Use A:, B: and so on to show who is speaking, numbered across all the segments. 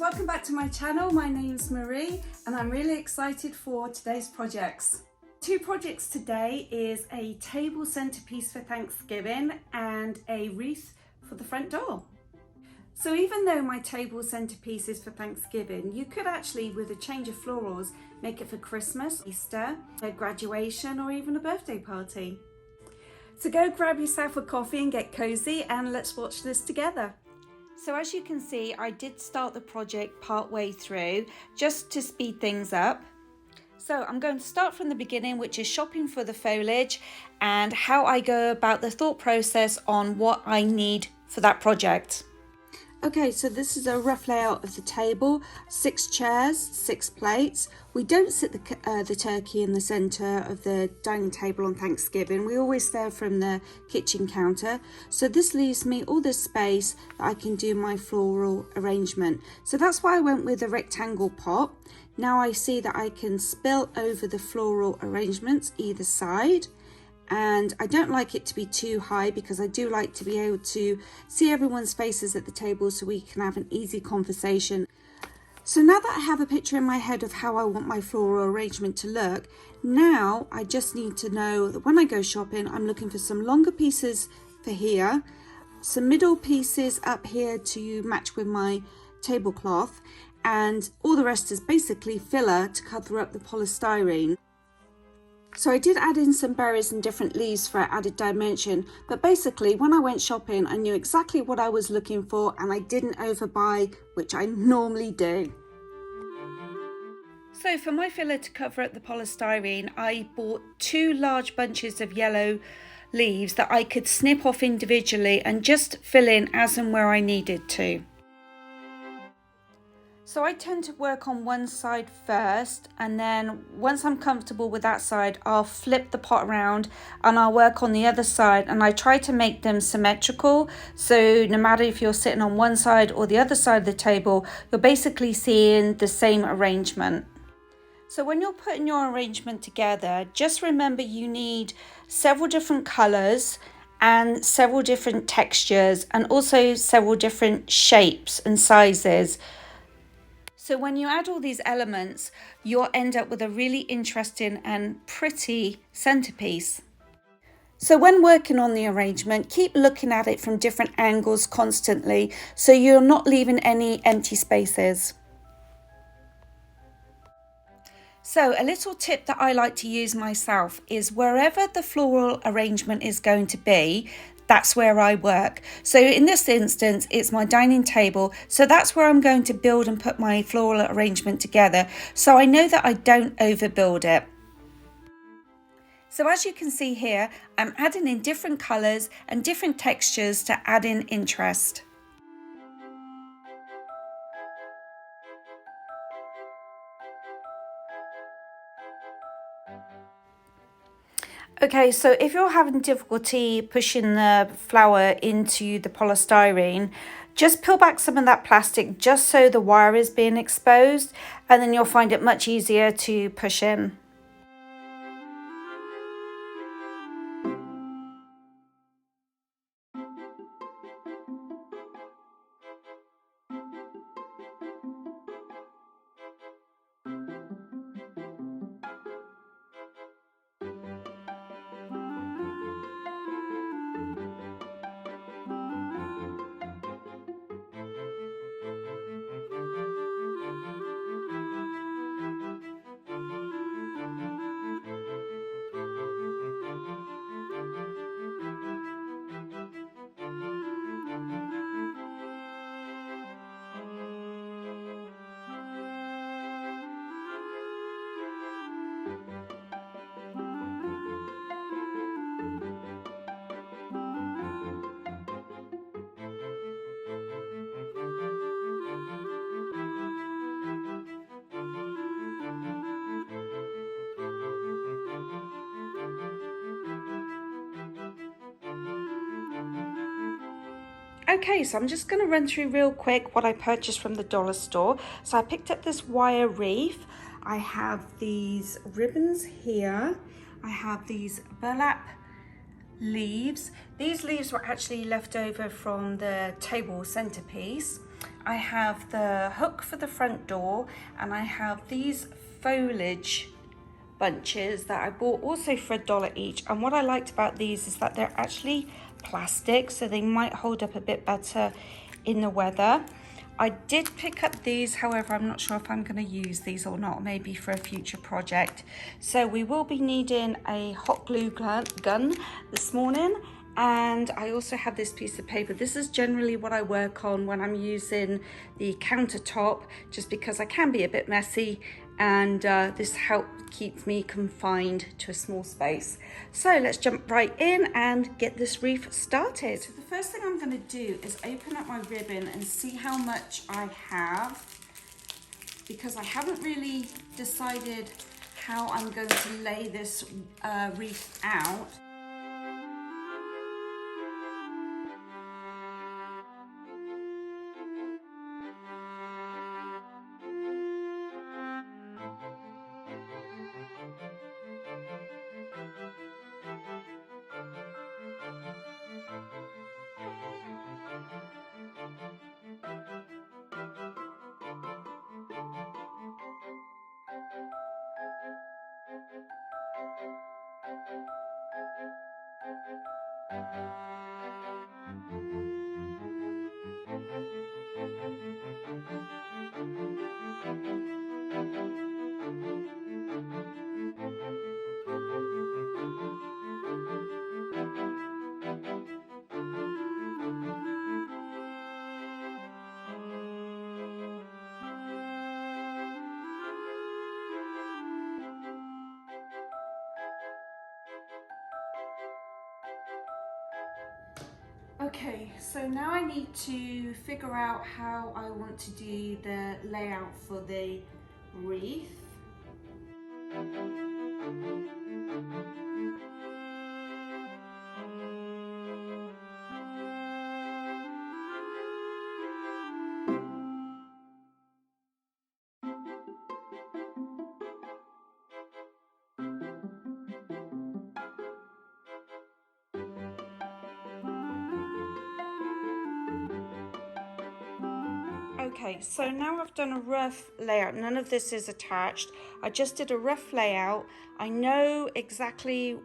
A: welcome back to my channel. My name's Marie and I'm really excited for today's projects. Two projects today is a table centerpiece for Thanksgiving and a wreath for the front door. So even though my table centerpiece is for Thanksgiving, you could actually, with a change of florals, make it for Christmas, Easter, a graduation, or even a birthday party. So go grab yourself a coffee and get cozy and let's watch this together. So as you can see, I did start the project part way through just to speed things up. So I'm going to start from the beginning, which is shopping for the foliage and how I go about the thought process on what I need for that project. Okay, so this is a rough layout of the table. 6 chairs, 6 plates. We don't sit the turkey in the center of the dining table on Thanksgiving. We always serve from the kitchen counter. So this leaves me all this space that I can do my floral arrangement. So that's why I went with a rectangle pot. Now I see that I can spill over the floral arrangements either side. And I don't like it to be too high because I do like to be able to see everyone's faces at the table so we can have an easy conversation. So now that I have a picture in my head of how I want my floral arrangement to look, now I just need to know that when I go shopping, I'm looking for some longer pieces for here, some middle pieces up here to match with my tablecloth, and all the rest is basically filler to cover up the polystyrene. So I did add in some berries and different leaves for added dimension, but basically when I went shopping I knew exactly what I was looking for and I didn't overbuy, which I normally do. So for my filler to cover up the polystyrene, I bought 2 large bunches of yellow leaves that I could snip off individually and just fill in as and where I needed to. So I tend to work on one side first, and then once I'm comfortable with that side, I'll flip the pot around and I'll work on the other side, and I try to make them symmetrical. So no matter if you're sitting on one side or the other side of the table, you're basically seeing the same arrangement. So when you're putting your arrangement together, just remember you need several different colors and several different textures and also several different shapes and sizes. So when you add all these elements, you'll end up with a really interesting and pretty centerpiece. So when working on the arrangement, keep looking at it from different angles constantly, so you're not leaving any empty spaces. So a little tip that I like to use myself is wherever the floral arrangement is going to be, that's where I work. So in this instance, it's my dining table. So that's where I'm going to build and put my floral arrangement together. So I know that I don't overbuild it. So as you can see here, I'm adding in different colors and different textures to add in interest. Okay, so if you're having difficulty pushing the flower into the polystyrene, just peel back some of that plastic just so the wire is being exposed, and then you'll find it much easier to push in. Okay, so I'm just going to run through real quick what I purchased from the dollar store. So I picked up this wire wreath. I have these ribbons here. I have these burlap leaves. These leaves were actually left over from the table centerpiece. I have the hook for the front door, and I have these foliage bunches that I bought also for $1 each. And what I liked about these is that they're actually plastic, so they might hold up a bit better in the weather. I did pick up these, however, I'm not sure if I'm going to use these or not, maybe for a future project. So we will be needing a hot glue gun this morning. And I also have this piece of paper. This is generally what I work on when I'm using the countertop, just because I can be a bit messy, and this helps keep me confined to a small space. So let's jump right in and get this wreath started. So the first thing I'm going to do is open up my ribbon and see how much I have, because I haven't really decided how I'm going to lay this wreath out. Okay, so now I need to figure out how I want to do the layout for the wreath. Okay, so now I've done a rough layout. None of this is attached. I just did a rough layout. I know exactly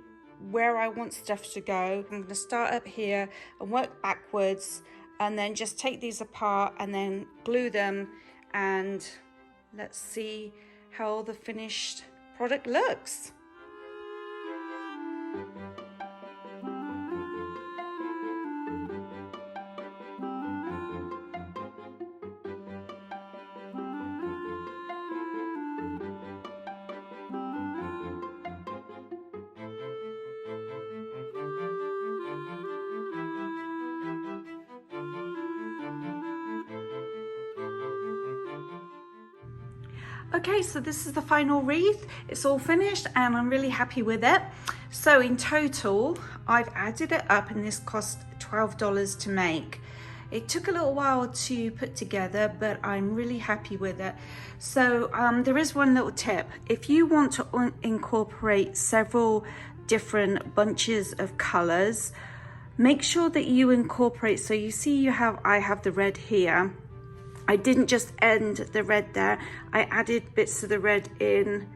A: where I want stuff to go. I'm going to start up here and work backwards, and then just take these apart and then glue them, and let's see how the finished product looks. Okay, so this is the final wreath. It's all finished and I'm really happy with it. So in total, I've added it up and this cost $12 to make. It took a little while to put together, but I'm really happy with it. So there is one little tip. If you want to incorporate several different bunches of colors, make sure that you incorporate, so you see I have the red here. I didn't just end the red there. I added bits of the red in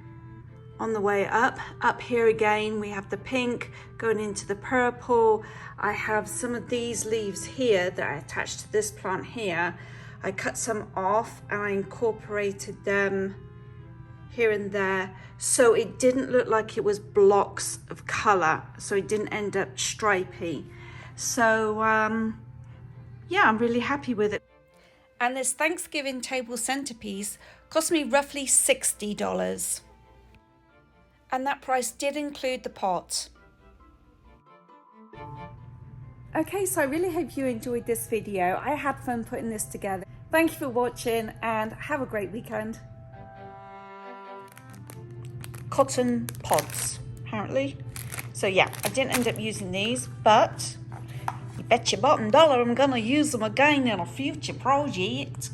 A: on the way up. Up here again, we have the pink going into the purple. I have some of these leaves here that I attached to this plant here. I cut some off and I incorporated them here and there. So it didn't look like it was blocks of color. So it didn't end up stripy. So yeah, I'm really happy with it. And this Thanksgiving table centerpiece cost me roughly $60. And that price did include the pot. Okay, so I really hope you enjoyed this video. I had fun putting this together. Thank you for watching and have a great weekend. Cotton pods, apparently. So yeah, I didn't end up using these, but you bet your bottom dollar I'm gonna use them again in a future project.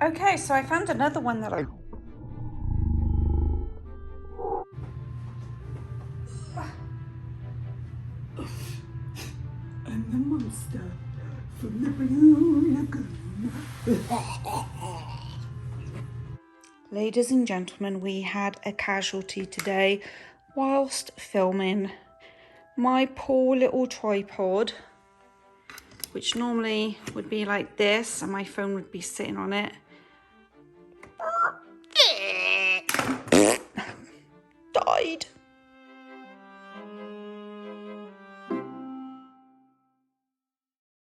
A: Okay, so I found another one that I'm the monster
B: from the blue lagoon.
A: Ladies and gentlemen, we had a casualty today whilst filming. My poor little tripod, which normally would be like this and my phone would be sitting on it,